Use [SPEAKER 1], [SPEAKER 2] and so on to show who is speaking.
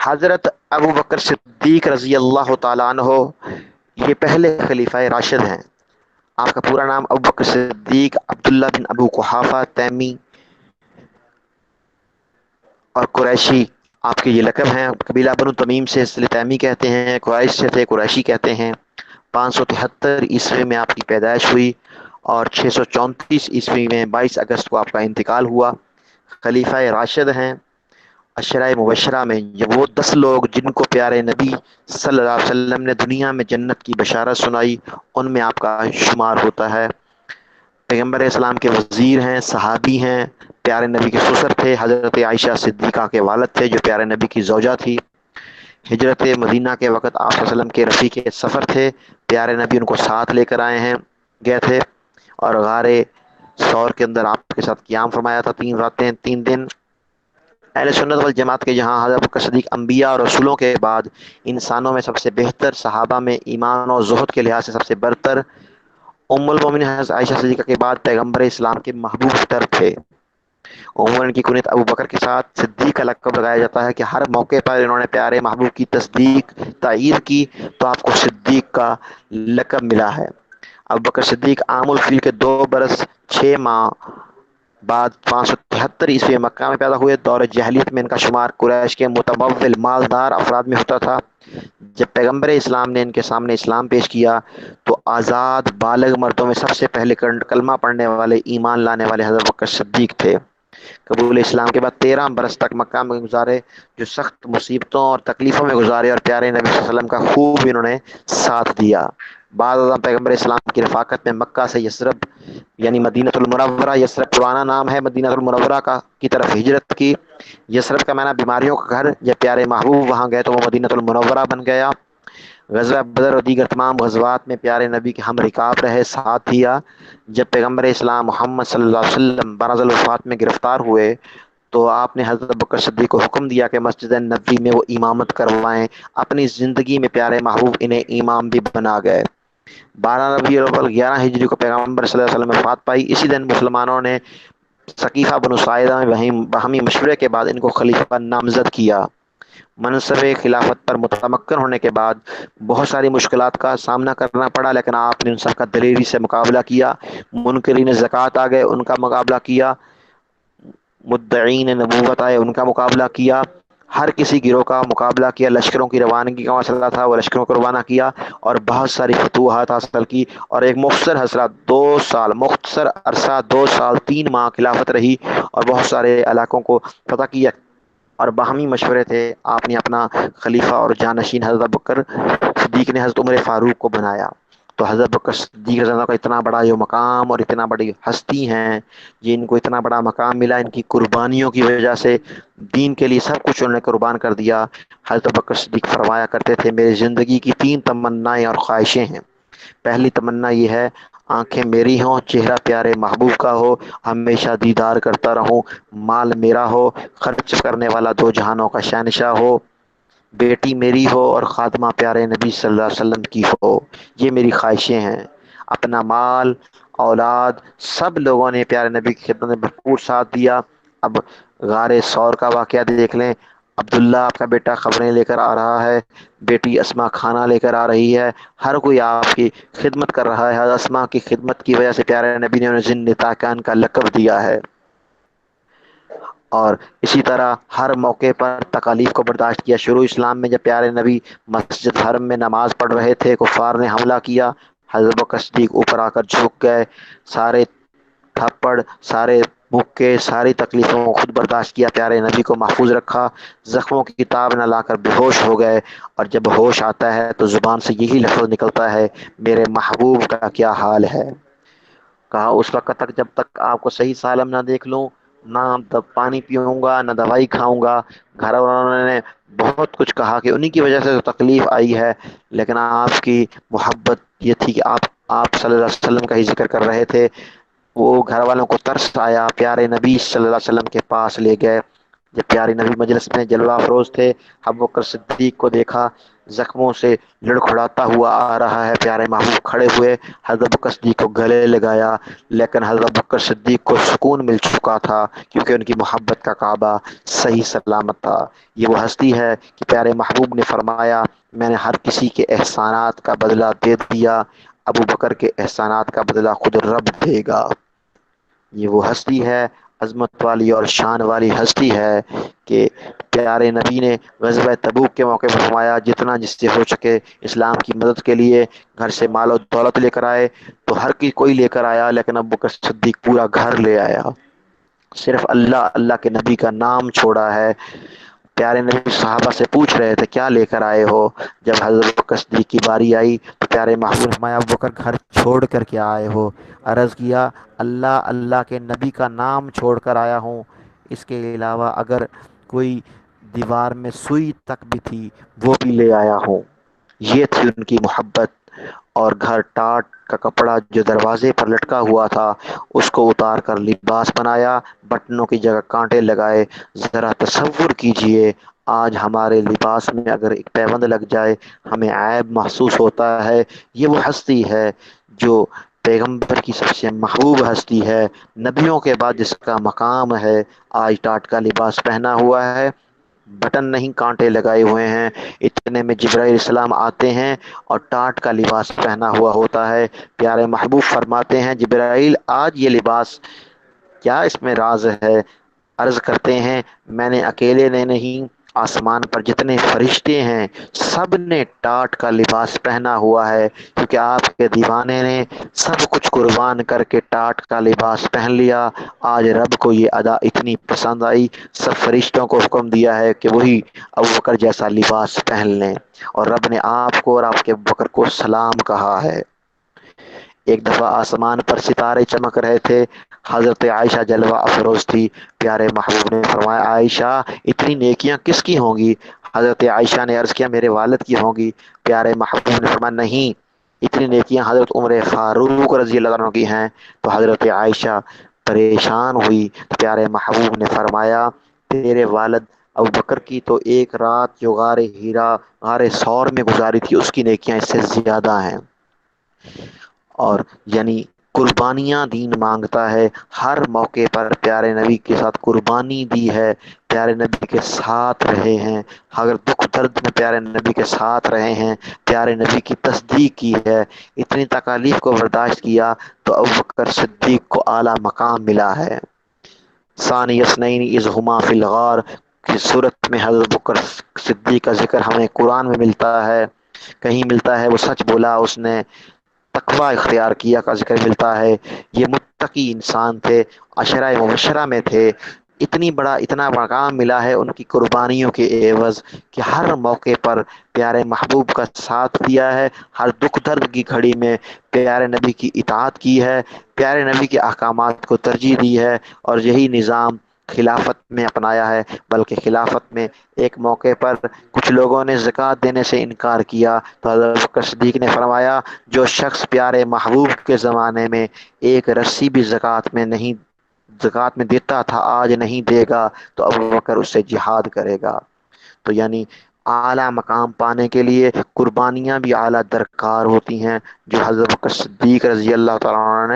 [SPEAKER 1] حضرت ابو بکر صدیق رضی اللہ تعالیٰ عنہ یہ پہلے خلیفہ راشد ہیں۔ آپ کا پورا نام ابو بکر صدیق عبداللہ بن ابو قحافہ تیمی اور قریشی آپ کے یہ لقب ہیں۔ قبیلہ بنو تمیم سے، اس لیے تیمی کہتے ہیں، قریش سے تھے قریشی کہتے ہیں۔ 573 عیسوی میں آپ کی پیدائش ہوئی اور 634 عیسوی میں 22 اگست کو آپ کا انتقال ہوا۔ خلیفہ راشد ہیں۔ عشرہ مبشرہ میں یہ وہ 10 لوگ جن کو پیارے نبی صلی اللہ علیہ وسلم نے دنیا میں جنت کی بشارت سنائی، ان میں آپ کا شمار ہوتا ہے۔ پیغمبر اسلام کے وزیر ہیں، صحابی ہیں، پیارے نبی کے سسر تھے، حضرت عائشہ صدیقہ کے والد تھے جو پیارے نبی کی زوجہ تھی۔ ہجرت مدینہ کے وقت آپ صلی اللہ علیہ وسلم کے رفیق سفر تھے، پیارے نبی ان کو ساتھ لے کر آئے ہیں گئے تھے، اور غار ثور کے اندر آپ کے ساتھ قیام فرمایا تھا 3 راتیں 3 دن۔ اہل سنت والجماعت کے جہاں حضرت بکر صدیق انبیاء اور رسولوں کے بعد انسانوں میں سب سے بہتر، صحابہ میں ایمان اور زہد کے لحاظ سے سب سے برتر، ام المومنین حضرت عائشہ صدیقہ کے بعد پیغمبر اسلام کے محبوب تر تھے۔ عموماً کی کنیت ابو بکر کے ساتھ صدیق کا لقب لگایا جاتا ہے کہ ہر موقع پر انہوں نے پیارے محبوب کی تصدیق تائید کی تو آپ کو صدیق کا لقب ملا ہے۔ ابو بکر صدیق عام الفیل کے 2 برس 6 ماہ بعد 573 عیسوی مکہ میں پیدا ہوئے۔ دور جاہلیت میں ان کا شمار قریش کے متمول مالدار افراد میں ہوتا تھا۔ جب پیغمبر اسلام نے ان کے سامنے اسلام پیش کیا تو آزاد بالغ مردوں میں سب سے پہلے کلمہ پڑھنے والے، ایمان لانے والے حضرت بکر صدیق تھے۔ قبول اسلام کے بعد 13 برس تک مکہ میں گزارے، جو سخت مصیبتوں اور تکلیفوں میں گزارے، اور پیارے نبی صلی اللہ علیہ وسلم کا خوب انہوں نے ساتھ دیا۔ بعد ازاں پیغمبر اسلام کی رفاقت میں مکہ سے یثرب یعنی مدینہ المنورہ، یثرب پرانا نام ہے، مدینہ المنورہ کی طرف ہجرت کی۔ یثرب کا معنی بیماریوں کا گھر، جب پیارے محبوب وہاں گئے تو وہ مدینہ المنورہ بن گیا۔ غزوہ بدر اور دیگر تمام غزوات میں پیارے نبی کے ہم رکاب رہے، ساتھ دیا۔ جب پیغمبر اسلام محمد صلی اللہ علیہ وسلم بعد الوفات میں گرفتار ہوئے تو آپ نے حضرت بکر صدیق کو حکم دیا کہ مسجد نبوی میں وہ امامت کروائیں۔ اپنی زندگی میں پیارے محبوب انہیں امام بھی بنا گئے۔ 12 ربیع الاول 11 ہجری کو پیغمبر صلی اللہ علیہ وسلم وفات پائی۔ اسی دن مسلمانوں نے ثقیفہ بنو ساعدہ میں باہمی مشورے کے بعد ان کو خلیفہ نامزد کیا۔ منصب خلافت پر متمکن ہونے کے بعد بہت ساری مشکلات کا سامنا کرنا پڑا، لیکن آپ نے ان سب کا دلیری سے مقابلہ کیا۔ منکرین زکوٰۃ آ گئے، ان کا مقابلہ کیا۔ مدعین نبوت آئے، ان کا مقابلہ کیا۔ ہر کسی گروہ کا مقابلہ کیا۔ لشکروں کی روانگی کا مسئلہ تھا، وہ لشکروں کو روانہ کیا اور بہت ساری فتوحات حاصل کی، اور ایک مختصر عرصہ 2 سال 3 ماہ خلافت رہی اور بہت سارے علاقوں کو فتح کیا، اور باہمی مشورے تھے۔ آپ نے اپنا خلیفہ اور جانشین حضرت بکر صدیق نے حضرت عمر فاروق کو بنایا۔ تو حضرت بکر صدیق رضی اللہ عنہ کا اتنا بڑا جو مقام اور اتنا بڑی ہستی ہیں، جن کو اتنا بڑا مقام ملا ان کی قربانیوں کی وجہ سے، دین کے لیے سب کچھ انہوں نے قربان کر دیا۔ حضرت بکر صدیق فرمایا کرتے تھے میری زندگی کی 3 تمنائیں اور خواہشیں ہیں۔ پہلی تمنا یہ ہے آنکھیں میری ہوں، چہرہ پیارے محبوب کا ہو، ہمیشہ دیدار کرتا رہوں، مال میرا ہو، خرچ کرنے والا 2 جہانوں کا شہنشاہ ہو، بیٹی میری ہو اور خاتمہ پیارے نبی صلی اللہ علیہ وسلم کی ہو۔ یہ میری خواہشیں ہیں۔ اپنا مال، اولاد، سب لوگوں نے پیارے نبی کی خدمت میں بھرپور ساتھ دیا۔ اب غار ثور کا واقعہ دیکھ لیں۔ عبداللہ آپ کا بیٹا خبریں لے کر آ رہا ہے، بیٹی اسما کھانا لے کر آ رہی ہے، ہر کوئی آپ کی خدمت کر رہا ہے۔ اسما کی خدمت کی وجہ سے پیارے نبی نے انہیں ذی النطاقین کا لقب دیا ہے۔ اور اسی طرح ہر موقع پر تکالیف کو برداشت کیا۔ شروع اسلام میں جب پیارے نبی مسجد حرم میں نماز پڑھ رہے تھے، کفار نے حملہ کیا، حضرت بکر صدیق اوپر آ کر جھک گئے، سارے تھپڑ، سارے مکے، ساری تکلیفوں کو خود برداشت کیا، پیارے نبی کو محفوظ رکھا، زخموں کی کتاب نہ لا کر بے ہوش ہو گئے، اور جب ہوش آتا ہے تو زبان سے یہی لفظ نکلتا ہے میرے محبوب کا کیا حال ہے۔ کہا اس وقت تک جب تک آپ کو صحیح سالم نہ دیکھ لوں، نہ پانی پیوں گا، نہ دوائی کھاؤں گا۔ گھر والوں نے بہت کچھ کہا کہ انہی کی وجہ سے تکلیف آئی ہے، لیکن آپ کی محبت یہ تھی کہ آپ صلی اللہ علیہ وسلم کا ہی ذکر کر رہے تھے۔ وہ گھر والوں کو ترس آیا، پیارے نبی صلی اللہ علیہ وسلم کے پاس لے گئے۔ جب پیارے نبی مجلس میں جلوہ افروز تھے، ابو بکر صدیق کو دیکھا، زخموں سے لڑکھڑاتا ہوا آ رہا ہے، پیارے محبوب کھڑے ہوئے، حضرت بکر صدیق کو گلے لگایا، لیکن حضرت بکر صدیق کو سکون مل چکا تھا کیونکہ ان کی محبت کا کعبہ صحیح سلامت تھا۔ یہ وہ ہستی ہے کہ پیارے محبوب نے فرمایا میں نے ہر کسی کے احسانات کا بدلہ دے دیا، ابو بکر کے احسانات کا بدلہ خود رب دے گا۔ یہ وہ ہستی ہے، عظمت والی اور شان والی ہستی ہے کہ پیارے نبی نے غزوہ تبوک کے موقع پر فرمایا جتنا جس سے ہو سکے اسلام کی مدد کے لیے گھر سے مال و دولت لے کر آئے، تو ہر کوئی لے کر آیا، لیکن ابو بکر صدیق پورا گھر لے آیا، صرف اللہ اللہ کے نبی کا نام چھوڑا ہے۔ پیارے نبی صحابہ سے پوچھ رہے تھے کیا لے کر آئے ہو؟ جب حضرت بکر صدیق کی باری آئی تو پیارے محبوب نے فرمایا ابو بکر گھر چھوڑ کر کے آئے ہو؟ عرض کیا اللہ اللہ کے نبی کا نام چھوڑ کر آیا ہوں، اس کے علاوہ اگر کوئی دیوار میں سوئی تک بھی تھی وہ بھی لے آیا ہوں۔ یہ تھی ان کی محبت۔ اور گھر ٹاٹ کا کپڑا جو دروازے پر لٹکا ہوا تھا اس کو اتار کر لباس بنایا، بٹنوں کی جگہ کانٹے لگائے۔ ذرا تصور کیجئے آج ہمارے لباس میں اگر ایک پیوند لگ جائے ہمیں عیب محسوس ہوتا ہے۔ یہ وہ ہستی ہے جو پیغمبر کی سب سے محبوب ہستی ہے، نبیوں کے بعد جس کا مقام ہے، آج ٹاٹ کا لباس پہنا ہوا ہے، بٹن نہیں کانٹے لگائے ہوئے ہیں، اتنے میں جبرائیل السلام آتے ہیں اور ٹاٹ کا لباس پہنا ہوا ہوتا ہے۔ پیارے محبوب فرماتے ہیں جبرائیل آج یہ لباس کیا اس میں راز ہے؟ عرض کرتے ہیں میں نے اکیلے نے نہیں، آسمان پر جتنے فرشتے ہیں سب نے ٹاٹ کا لباس پہنا ہوا ہے، کیونکہ آپ کے دیوانے نے سب کچھ قربان کر کے ٹاٹ کا لباس پہن لیا۔ آج رب کو یہ ادا اتنی پسند آئی، سب فرشتوں کو حکم دیا ہے کہ وہی ابوبکر جیسا لباس پہن لیں، اور رب نے آپ کو اور آپ کے ابوبکر کو سلام کہا ہے۔ ایک دفعہ آسمان پر ستارے چمک رہے تھے، حضرت عائشہ جلوہ افروز تھی، پیارے محبوب نے فرمایا عائشہ اتنی نیکیاں کس کی ہوں گی؟ حضرت عائشہ نے عرض کیا میرے والد کی ہوں گی۔ پیارے محبوب نے فرمایا نہیں، اتنی نیکیاں حضرت عمر فاروق رضی اللہ عنہ کی ہیں۔ تو حضرت عائشہ پریشان ہوئی، پیارے محبوب نے فرمایا تیرے والد ابوبکر کی تو ایک رات جو غار ہیرا غار ثور میں گزاری تھی اس کی نیکیاں اس سے زیادہ ہیں۔ اور یعنی قربانیاں دین مانگتا ہے، ہر موقع پر پیارے نبی کے ساتھ قربانی دی ہے، پیارے نبی کے ساتھ رہے ہیں، اگر دکھ درد میں پیارے نبی کے ساتھ رہے ہیں، پیارے نبی کی تصدیق کی ہے، اتنی تکالیف کو برداشت کیا تو ابوبکر صدیق کو اعلیٰ مقام ملا ہے۔ ثانی اثنین اذ ہما فی الغار کی صورت میں حضرت بکر صدیق کا ذکر ہمیں قرآن میں ملتا ہے، کہیں ملتا ہے وہ سچ بولا، اس نے تقوی اختیار کیا کا ذکر ملتا ہے، یہ متقی انسان تھے، عشرہ مبشرہ میں تھے، اتنا مقام ملا ہے ان کی قربانیوں کے عوض کہ ہر موقع پر پیارے محبوب کا ساتھ دیا ہے، ہر دکھ درد کی گھڑی میں پیارے نبی کی اطاعت کی ہے، پیارے نبی کے احکامات کو ترجیح دی ہے، اور یہی نظام خلافت میں اپنایا ہے۔ بلکہ خلافت میں ایک موقع پر کچھ لوگوں نے زکوٰۃ دینے سے انکار کیا تو حضرت بکر صدیق نے فرمایا جو شخص پیارے محبوب کے زمانے میں ایک رسی بھی زکوٰۃ میں دیتا تھا آج نہیں دے گا تو ابوبکر اس سے جہاد کرے گا۔ تو یعنی اعلیٰ مقام پانے کے لیے قربانیاں بھی اعلیٰ درکار ہوتی ہیں، جو حضرت بکر صدیق رضی اللہ تعالیٰ عنہ نے